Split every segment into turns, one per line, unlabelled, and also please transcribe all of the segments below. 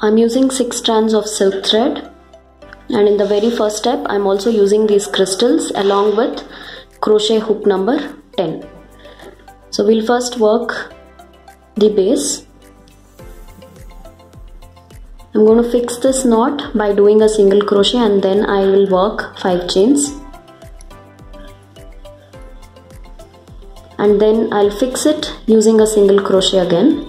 I'm using 6 strands of silk thread, and in the very first step I'm also using these crystals along with crochet hook number 10. So we'll first work the base. I'm going to fix this knot by doing a single crochet, and then I will work 5 chains, and then I'll fix it using a single crochet again.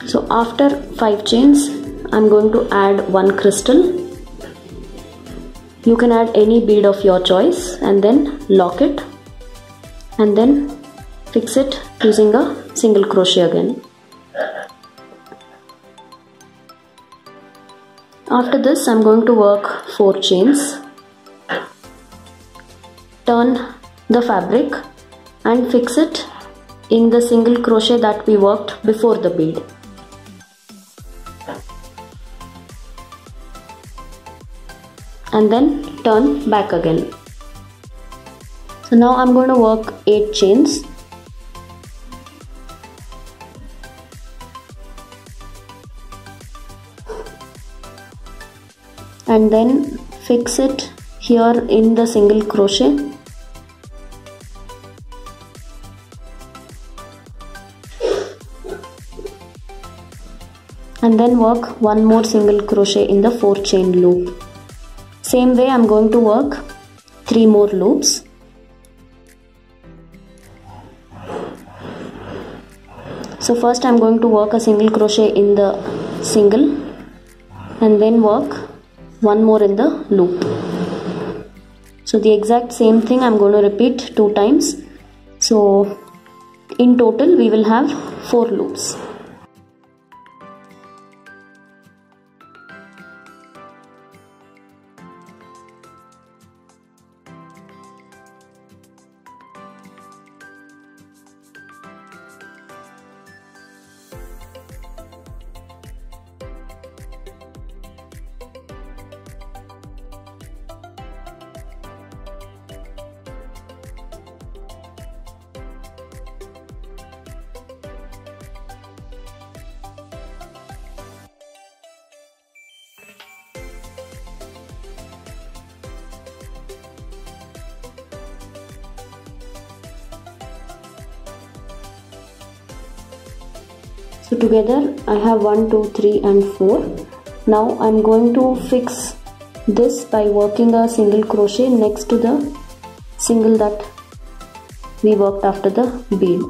So after 5 chains I'm going to add 1 crystal. You can add any bead of your choice and then lock it, and then fix it using a single crochet again. After this I'm going to work 4 chains, turn the fabric and fix it in the single crochet that we worked before the bead. And then turn back again. So now I'm going to work 8 chains. And then fix it here in the single crochet. And then work 1 more single crochet in the 4 chain loop. Same way I'm going to work 3 more loops. So first I'm going to work a single crochet in the single, and then work 1 more in the loop. So the exact same thing I'm going to repeat 2 times. So in total we will have 4 loops. So together I have 1, 2, 3 and 4. Now I'm going to fix this by working a single crochet next to the single that we worked after the bead.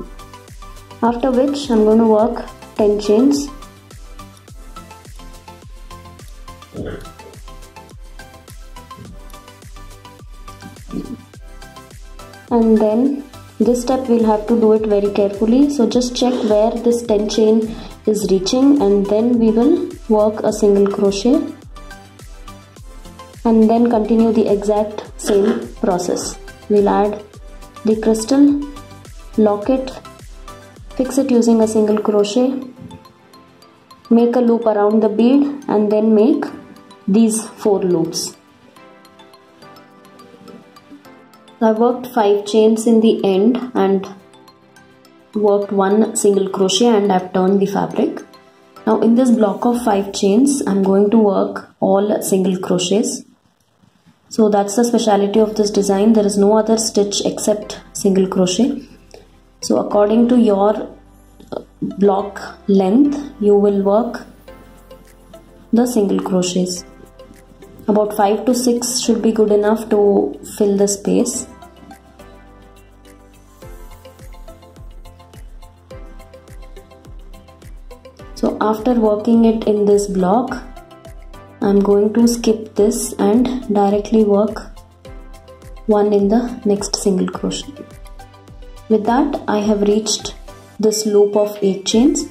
After which I'm going to work 10 chains. And then this step we'll have to do it very carefully, so just check where this 10 chain is reaching, and then we will work a single crochet and then continue the exact same process. We'll add the crystal, lock it, fix it using a single crochet, make a loop around the bead, and then make these 4 loops. I worked 5 chains in the end and worked 1 single crochet, and I've turned the fabric. Now in this block of 5 chains I'm going to work all single crochets. So that's the speciality of this design. There is no other stitch except single crochet. So according to your block length you will work the single crochets. About 5 to 6 should be good enough to fill the space. So after working it in this block, I'm going to skip this and directly work 1 in the next single crochet. With that I have reached this loop of 8 chains.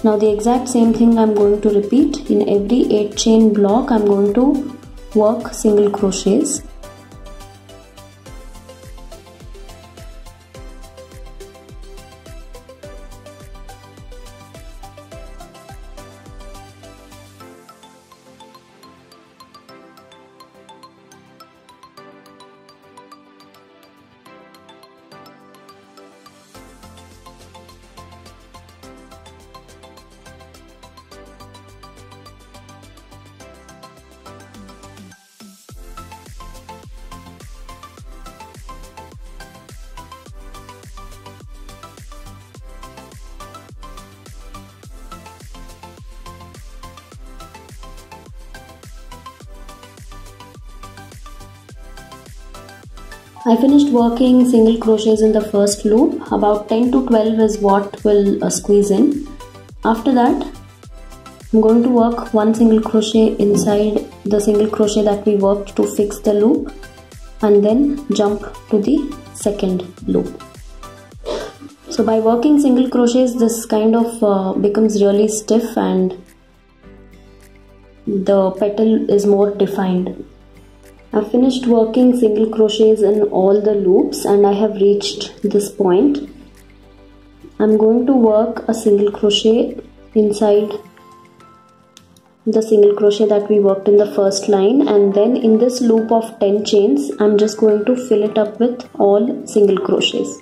Now the exact same thing I'm going to repeat. In every 8 chain block I'm going to work single crochets. I finished working single crochets in the first loop. About 10 to 12 is what will squeeze in. After that, I'm going to work one single crochet inside the single crochet that we worked to fix the loop, and then jump to the second loop. So by working single crochets, this kind of becomes really stiff and the petal is more defined. I've finished working single crochets in all the loops and I have reached this point. I'm going to work a single crochet inside the single crochet that we worked in the first line, and then in this loop of 10 chains I'm just going to fill it up with all single crochets.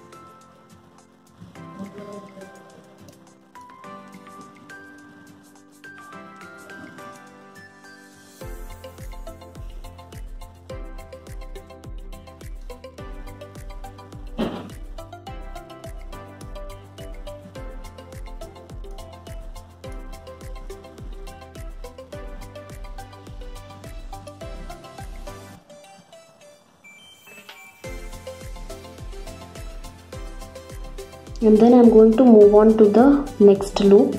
And then I'm going to move on to the next loop.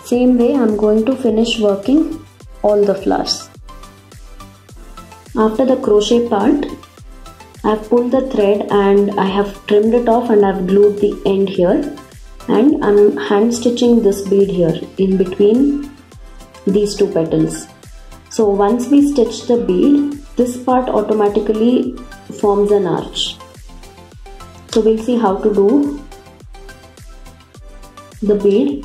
Same way I'm going to finish working all the flowers. After the crochet part, I've pulled the thread and I have trimmed it off and I've glued the end here, and I'm hand stitching this bead here in between these two petals. So once we stitch the bead, this part automatically forms an arch. So we'll see how to do the bead.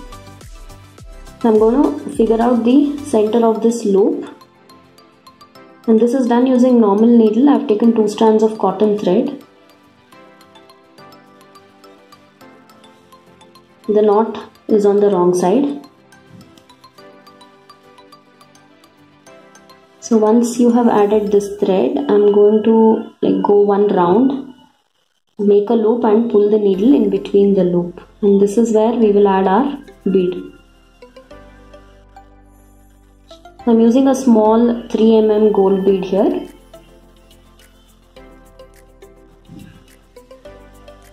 So I'm going to figure out the center of this loop. And this is done using normal needle. I've taken 2 strands of cotton thread. The knot is on the wrong side. So once you have added this thread, I'm going to go one round, make a loop and pull the needle in between the loop. And this is where we will add our bead. I'm using a small 3 mm gold bead here.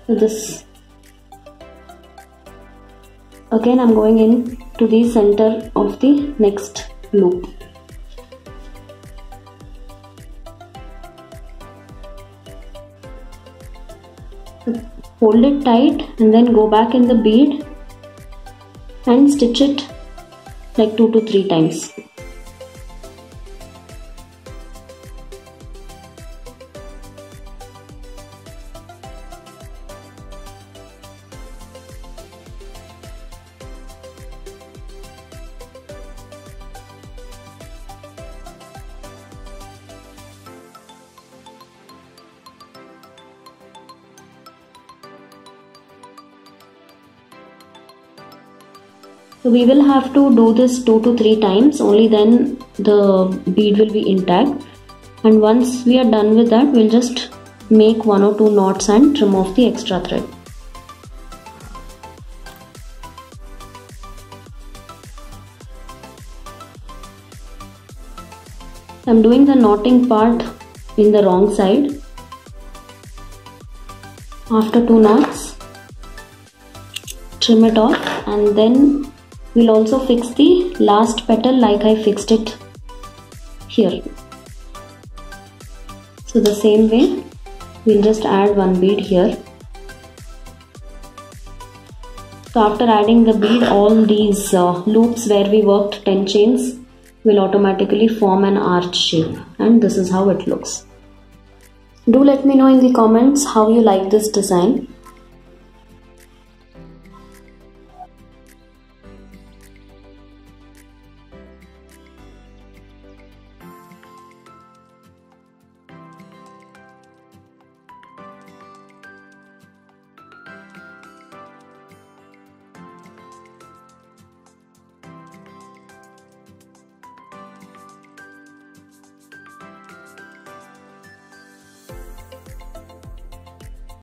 This again I'm going in to the center of the next loop. Hold it tight and then go back in the bead and stitch it like 2 to 3 times. So we will have to do this 2 to 3 times, only then the bead will be intact. And once we are done with that, we'll just make 1 or 2 knots and trim off the extra thread. I'm doing the knotting part in the wrong side. After 2 knots, trim it off, and then we'll also fix the last petal like I fixed it here. So the same way, we'll just add 1 bead here. So after adding the bead, all these loops where we worked 10 chains will automatically form an arch shape, and this is how it looks. Do let me know in the comments how you like this design.